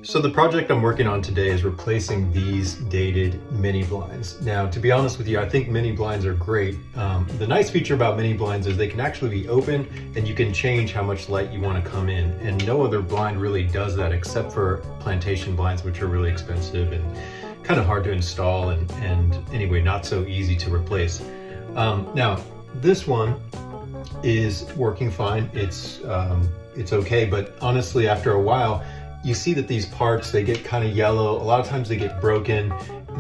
So the project I'm working on today is replacing these dated mini blinds. Now, to be honest with you, I think mini blinds are great. The nice feature about mini blinds is they can actually be open and you can change how much light you want to come in. And no other blind really does that except for plantation blinds, which are really expensive and kind of hard to install and anyway, not so easy to replace. Now, this one is working fine. It's okay, but honestly, after a while, you see that these parts, they get kind of yellow. A lot of times they get broken.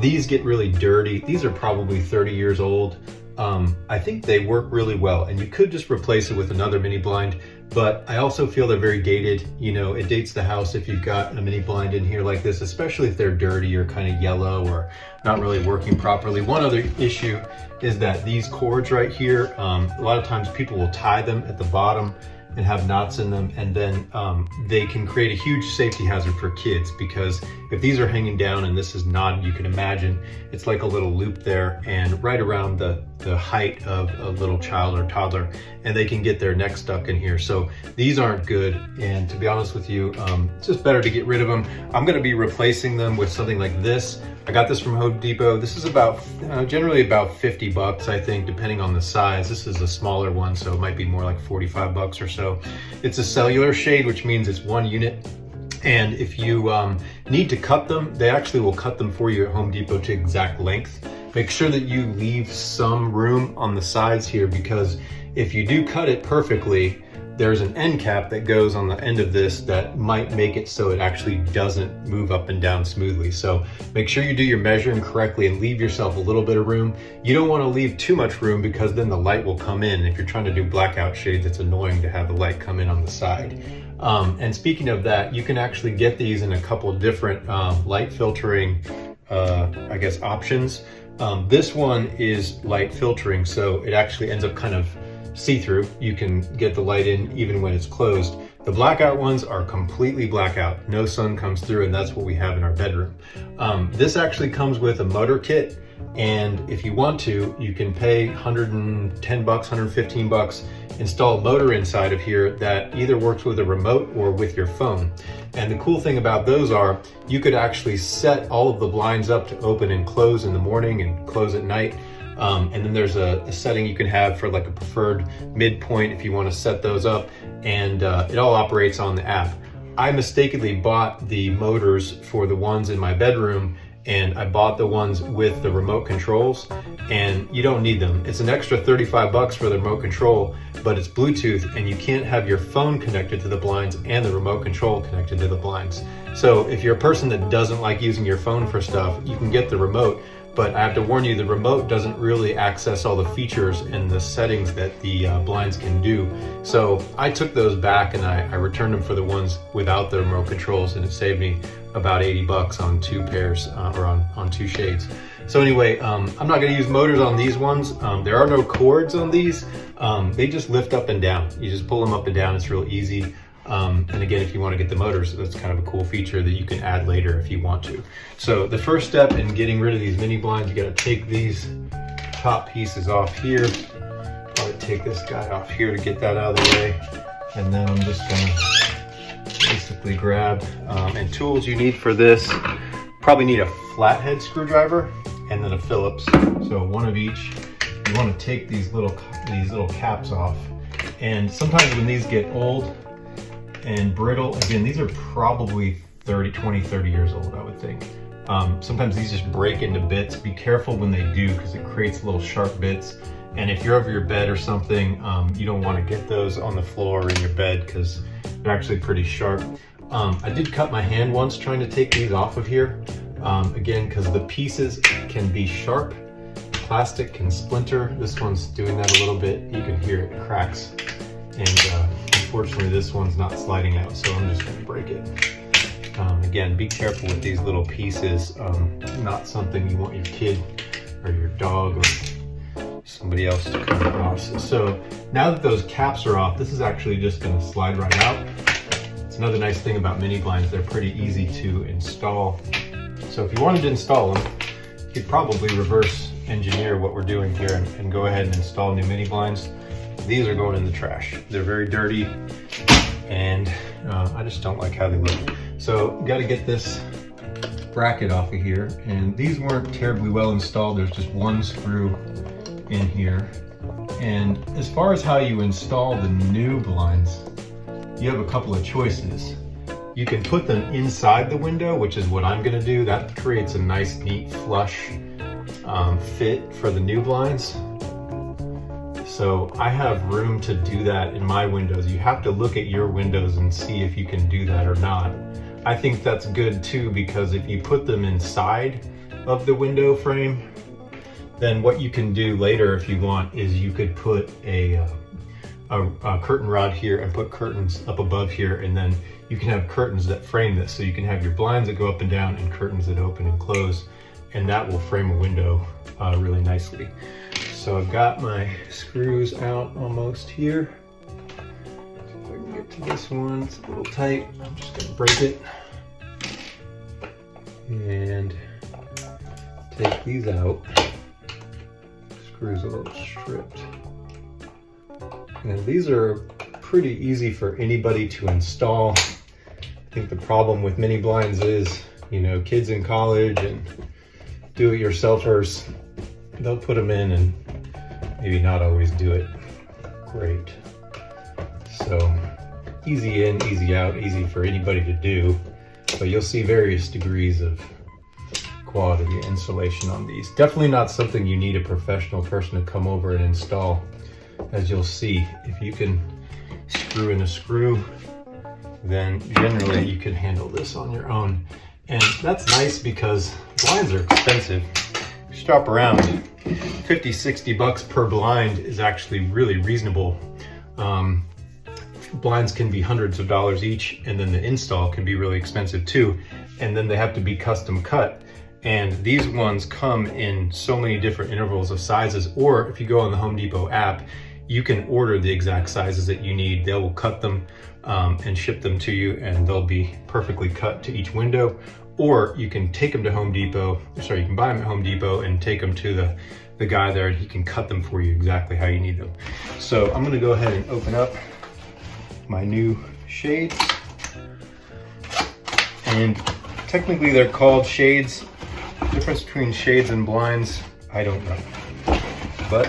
These get really dirty. These are probably 30 years old. I think they work really well, and you could just replace it with another mini blind, but I also feel they're very dated. You know, it dates the house if you've got a mini blind in here like this, especially if they're dirty or kind of yellow or not really working properly. One other issue is that these cords right here, a lot of times people will tie them at the bottom and have knots in them, and then they can create a huge safety hazard for kids, because if these are hanging down and this is knotted, you can imagine it's like a little loop there and right around the height of a little child or toddler, and they can get their neck stuck in here. So these aren't good, and to be honest with you, it's just better to get rid of them. I'm gonna be replacing them with something like this. I got this from Home Depot. This is about generally about 50 bucks, I think, depending on the size. This is a smaller one, so it might be more like 45 bucks or so. It's a cellular shade, which means it's one unit. And if you need to cut them, they actually will cut them for you at Home Depot to exact length. Make sure that you leave some room on the sides here, because if you do cut it perfectly, there's an end cap that goes on the end of this that might make it so it actually doesn't move up and down smoothly. So make sure you do your measuring correctly and leave yourself a little bit of room. You don't want to leave too much room, because then the light will come in. If you're trying to do blackout shades, it's annoying to have the light come in on the side. And speaking of that, you can actually get these in a couple different light filtering, I guess, options. This one is light filtering, so it actually ends up kind of see-through. You can get the light in even when it's closed. The blackout ones are completely blackout. No sun comes through, and that's what we have in our bedroom. This actually comes with a motor kit, and if you want to, you can pay 110 bucks, 115 bucks, install a motor inside of here that either works with a remote or with your phone. And the cool thing about those are you could actually set all of the blinds up to open and close in the morning and close at night. And then there's a setting you can have for like a preferred midpoint if you want to set those up, and it all operates on the app. I mistakenly bought the motors for the ones in my bedroom, and I bought the ones with the remote controls, and you don't need them. It's an extra 35 bucks for the remote control, but it's Bluetooth, and you can't have your phone connected to the blinds and the remote control connected to the blinds. So if you're a person that doesn't like using your phone for stuff, you can get the remote. But I have to warn you, the remote doesn't really access all the features and the settings that the blinds can do. So I took those back and I returned them for the ones without the remote controls, and it saved me about 80 bucks on two pairs or on two shades. So anyway, I'm not gonna use motors on these ones. There are no cords on these. They just lift up and down. You just pull them up and down, it's real easy. And again, if you want to get the motors, that's kind of a cool feature that you can add later if you want to. So the first step in getting rid of these mini blinds, you got to take these top pieces off here. Probably take this guy off here to get that out of the way. And then I'm just going to basically grab, and tools you need for this, probably need a flathead screwdriver and then a Phillips. So one of each. You want to take these little caps off. And sometimes when these get old and brittle, again, these are probably 20, 30 years old, I would think. Sometimes these just break into bits. Be careful when they do, because it creates little sharp bits. And if you're over your bed or something, you don't want to get those on the floor or in your bed, because they're actually pretty sharp. I did cut my hand once trying to take these off of here. Again, because the pieces can be sharp. Plastic can splinter. This one's doing that a little bit. You can hear it cracks. And unfortunately, this one's not sliding out, so I'm just going to break it. Again, be careful with these little pieces. Not something you want your kid or your dog or somebody else to come across. So now that those caps are off, this is actually just going to slide right out. It's another nice thing about mini blinds. They're pretty easy to install. So if you wanted to install them, you could probably reverse engineer what we're doing here and go ahead and install new mini blinds. These are going in the trash. They're very dirty, and I just don't like how they look. So you got to get this bracket off of here, and these weren't terribly well installed. There's just one screw in here. And as far as how you install the new blinds, you have a couple of choices. You can put them inside the window, which is what I'm gonna do. That creates a nice, neat, flush fit for the new blinds. So I have room to do that in my windows. You have to look at your windows and see if you can do that or not. I think that's good too, because if you put them inside of the window frame, then what you can do later if you want is you could put a curtain rod here and put curtains up above here, and then you can have curtains that frame this. So you can have your blinds that go up and down and curtains that open and close, and that will frame a window really nicely. So I've got my screws out almost here. See if I can get to this one. It's a little tight. I'm just gonna break it and take these out. Screws a little stripped. And these are pretty easy for anybody to install. I think the problem with mini blinds is, you know, kids in college and do-it-yourselfers, they'll put them in and maybe not always do it great. So easy in, easy out, easy for anybody to do, but you'll see various degrees of quality installation on these. Definitely not something you need a professional person to come over and install. As you'll see, if you can screw in a screw, then generally you can handle this on your own. And that's nice because blinds are expensive. Shop around, 50, 60 bucks per blind is actually really reasonable. Blinds can be hundreds of dollars each, and then the install can be really expensive too. And then they have to be custom cut. And these ones come in so many different intervals of sizes, or if you go on the Home Depot app, you can order the exact sizes that you need. They will cut them and ship them to you, and they'll be perfectly cut to each window. Or you can take them to Home Depot, sorry, you can buy them at Home Depot and take them to the guy there, and he can cut them for you exactly how you need them. So I'm gonna go ahead and open up my new shades. And technically they're called shades. The difference between shades and blinds, I don't know. But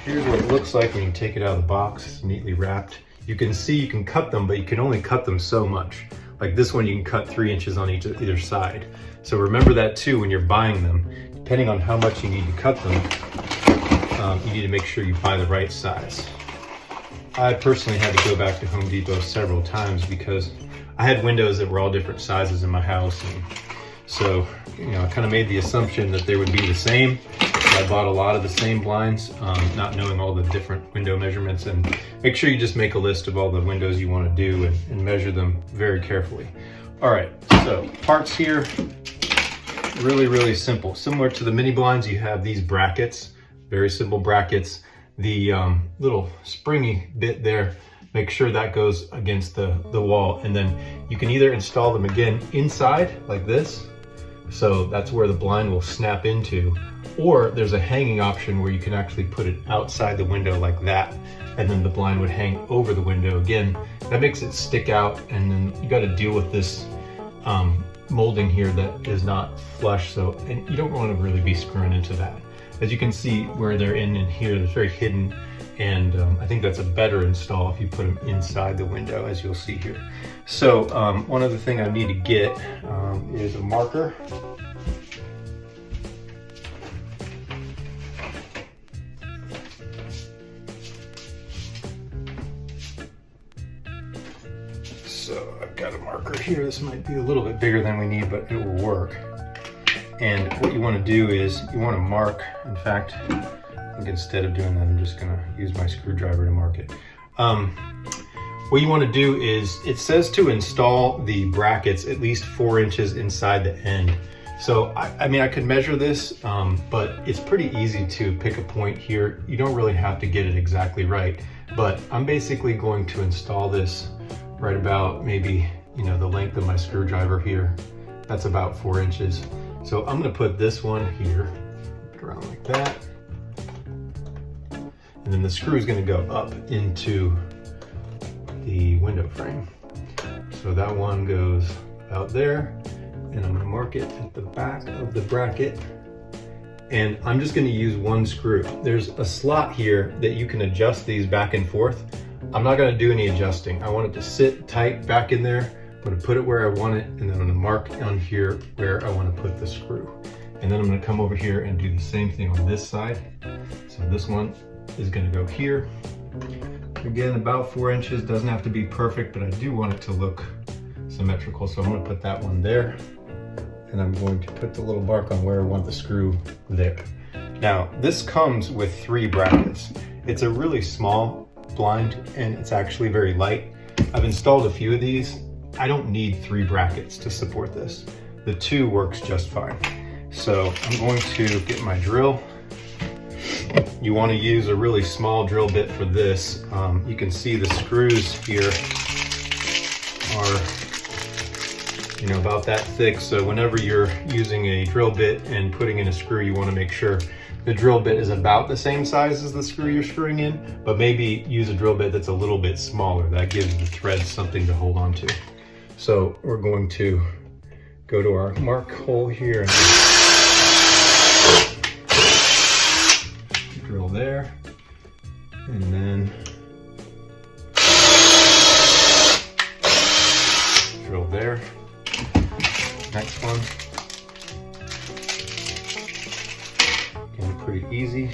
here's what it looks like when you take it out of the box. It's neatly wrapped. You can see you can cut them, but you can only cut them so much. Like this one, you can cut 3 inches on either side. So remember that too when you're buying them. Depending on how much you need to cut them, you need to make sure you buy the right size. I personally had to go back to Home Depot several times because I had windows that were all different sizes in my house. And so, you know, I kind of made the assumption that they would be the same. I bought a lot of the same blinds, not knowing all the different window measurements. And make sure you just make a list of all the windows you want to do and measure them very carefully. All right, so parts here, really, really simple. Similar to the mini blinds, you have these brackets, very simple brackets. The little springy bit there, make sure that goes against the wall. And then you can either install them again inside like this, so that's where the blind will snap into, or there's a hanging option where you can actually put it outside the window like that, and then the blind would hang over the window. Again, that makes it stick out, and then you got to deal with this molding here that is not flush, so, and you don't want to really be screwing into that. As you can see where they're in here, it's very hidden, and I think that's a better install if you put them inside the window, as you'll see here. So one other thing I need to get is a marker. So I've got a marker here. This might be a little bit bigger than we need, but it will work. And what you want to do is you want to mark, in fact, I think instead of doing that, I'm just going to use my screwdriver to mark it. What you want to do is, it says to install the brackets at least 4 inches inside the end. So, I mean, I could measure this, but it's pretty easy to pick a point here. You don't really have to get it exactly right, but I'm basically going to install this right about maybe, you know, the length of my screwdriver here. That's about 4 inches. So I'm going to put this one here, around like that. And then the screw is going to go up into the window frame. So that one goes out there, and I'm gonna mark it at the back of the bracket. And I'm just gonna use one screw. There's a slot here that you can adjust these back and forth. I'm not gonna do any adjusting. I want it to sit tight back in there. I'm gonna put it where I want it, and then I'm gonna mark on here where I wanna put the screw. And then I'm gonna come over here and do the same thing on this side. So this one is gonna go here. Again, about 4 inches, doesn't have to be perfect, but I do want it to look symmetrical. So I'm gonna put that one there, and I'm going to put the little mark on where I want the screw there. Now, this comes with 3 brackets. It's a really small blind, and it's actually very light. I've installed a few of these. I don't need 3 brackets to support this. The 2 works just fine. So I'm going to get my drill. You want to use a really small drill bit for this. You can see the screws here are, about that thick. So whenever you're using a drill bit and putting in a screw, you want to make sure the drill bit is about the same size as the screw you're screwing in, but maybe use a drill bit that's a little bit smaller. That gives the thread something to hold on to. So we're going to go to our mark hole here and drill there, and then drill there. Next one. Again, pretty easy.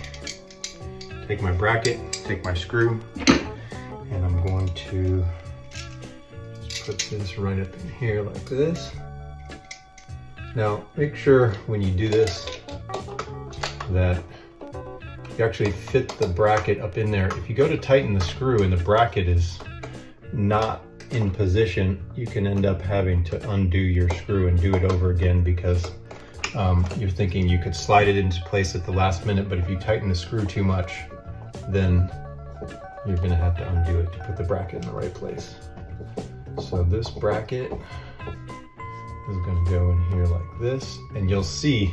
Take my bracket, take my screw, and I'm going to just put this right up in here like this. Now, make sure when you do this that you actually fit the bracket up in there. If you go to tighten the screw and the bracket is not in position, you can end up having to undo your screw and do it over again because you're thinking you could slide it into place at the last minute, but if you tighten the screw too much, then you're gonna have to undo it to put the bracket in the right place. So this bracket is gonna go in here like this, and you'll see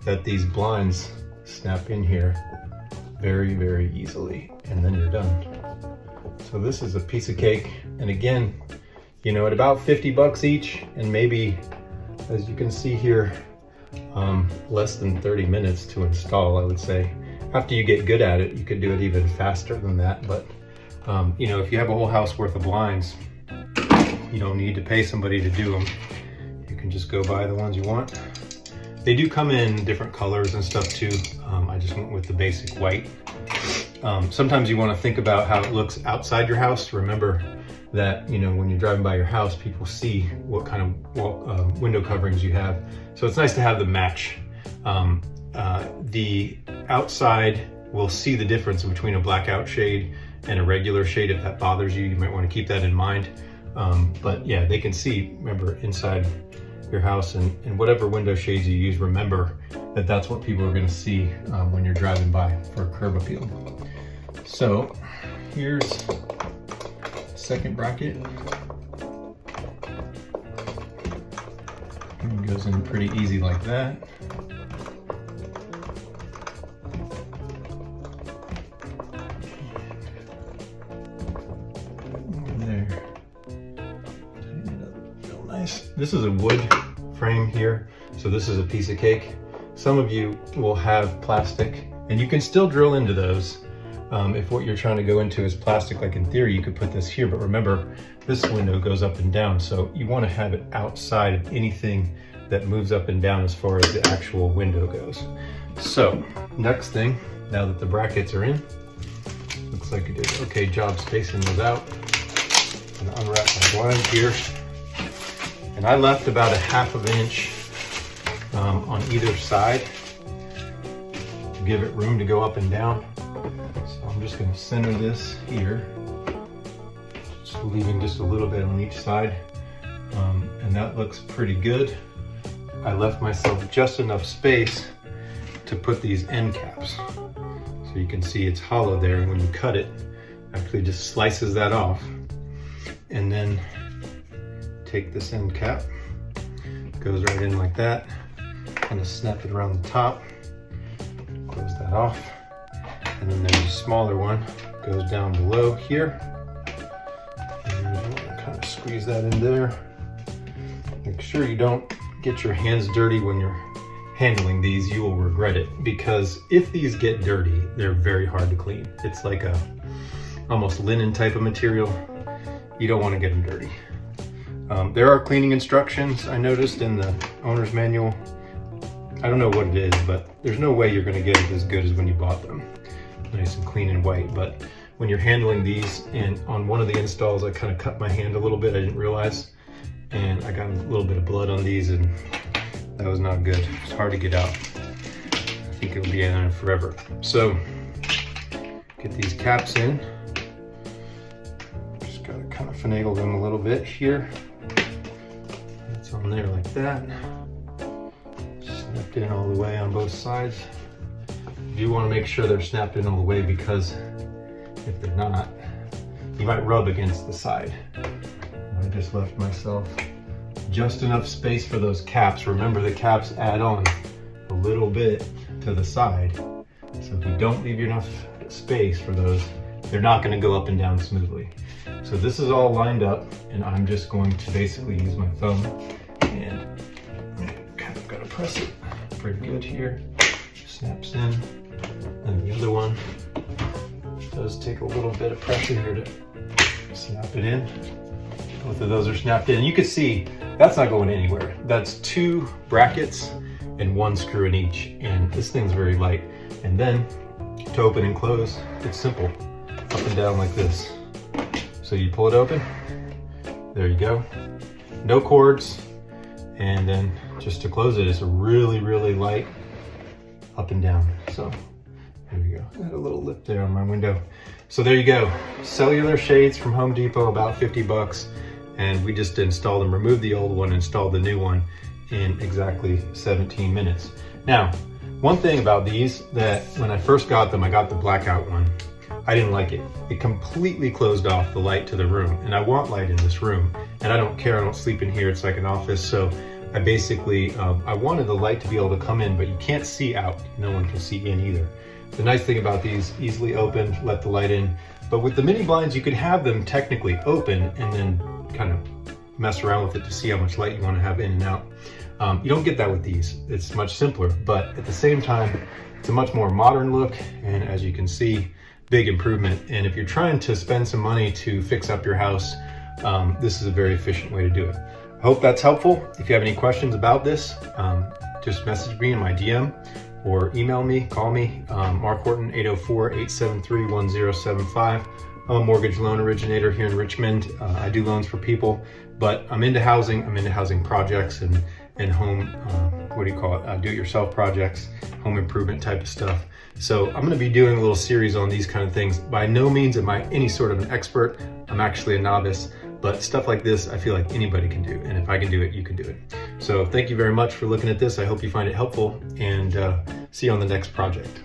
that these blinds snap in here very, very easily, and then you're done. So this is a piece of cake, and again, at about 50 bucks each, and maybe, as you can see here, less than 30 minutes to install, I would say. After you get good at it, you could do it even faster than that, but if you have a whole house worth of blinds, you don't need to pay somebody to do them. You can just go buy the ones you want. They do come in different colors and stuff too. I just went with the basic white. Sometimes you want to think about how it looks outside your house. Remember that, when you're driving by your house, people see what kind of window coverings you have. So it's nice to have them match. The outside will see the difference between a blackout shade and a regular shade. If that bothers you, you might want to keep that in mind. But yeah, they can see, remember, inside your house, and whatever window shades you use, remember that that's what people are going to see when you're driving by for curb appeal. So here's the second bracket. It goes in pretty easy like that. There. Tighten it up real nice. This is a wood frame here, so this is a piece of cake. Some of you will have plastic, and you can still drill into those. If what you're trying to go into is plastic, like in theory, you could put this here, but remember, this window goes up and down, so you want to have it outside of anything that moves up and down as far as the actual window goes. So, next thing, now that the brackets are in, looks like it did an okay job spacing those out. I'm gonna unwrap my blind here. And I left about a 1/2 inch on either side to give it room to go up and down. So I'm just going to center this here, just leaving just a little bit on each side, and that looks pretty good. I left myself just enough space to put these end caps. So you can see it's hollow there, and when you cut it, actually just slices that off. And then take this end cap, goes right in like that, kind of snap it around the top, close that off, and then there's a smaller one, goes down below here, and you want to kind of squeeze that in there. Make sure you don't get your hands dirty when you're handling these. You will regret it, because if these get dirty, they're very hard to clean. It's like a almost linen type of material. You don't want to get them dirty. There are cleaning instructions I noticed in the owner's manual. I don't know what it is, but there's no way you're going to get it as good as when you bought them. Nice and clean and white. But when you're handling these, and on one of the installs I kind of cut my hand a little bit, I didn't realize, and I got a little bit of blood on these, and that was not good. It's hard to get out. I think it'll be in there forever. So get these caps in. Just gotta kind of finagle them a little bit here. It's on there like that. Snapped in all the way on both sides. You do want to make sure they're snapped in all the way, because if they're not, you might rub against the side. I just left myself just enough space for those caps. Remember, the caps add on a little bit to the side. So if you don't leave enough space for those, they're not going to go up and down smoothly. So this is all lined up, and I'm just going to basically use my thumb and kind of got to press it pretty good here. Snaps in. And the other one does take a little bit of pressure here to snap it in. Both of those are snapped in. You can see that's not going anywhere. That's 2 brackets and 1 screw in each. And this thing's very light. And then to open and close, it's simple. Up and down like this. So you pull it open. There you go. No cords. And then just to close it, it's a really, really light up and down. So there you go. I had a little lip there on my window. So there you go. Cellular shades from Home Depot, about 50 bucks. And we just installed them, removed the old one, installed the new one in exactly 17 minutes. Now, one thing about these, that when I first got them, I got the blackout one. I didn't like it. It completely closed off the light to the room, and I want light in this room, and I don't care, I don't sleep in here, it's like an office. So I basically, I wanted the light to be able to come in, but you can't see out. No one can see in either. The nice thing about these, easily opened, let the light in. But with the mini blinds, you could have them technically open and then kind of mess around with it to see how much light you want to have in and out. You don't get that with these. It's much simpler, but at the same time, it's a much more modern look, and as you can see, big improvement. And if you're trying to spend some money to fix up your house, this is a very efficient way to do it. I hope that's helpful. If you have any questions about this, just message me in my DM or email me, call me, Mark Horton, 804-873-1075. I'm a mortgage loan originator here in Richmond. I do loans for people, but I'm into housing. I'm into housing projects and home, do-it-yourself projects, home improvement type of stuff. So I'm gonna be doing a little series on these kind of things. By no means am I any sort of an expert. I'm actually a novice, but stuff like this, I feel like anybody can do. And if I can do it, you can do it. So thank you very much for looking at this. I hope you find it helpful, and see you on the next project.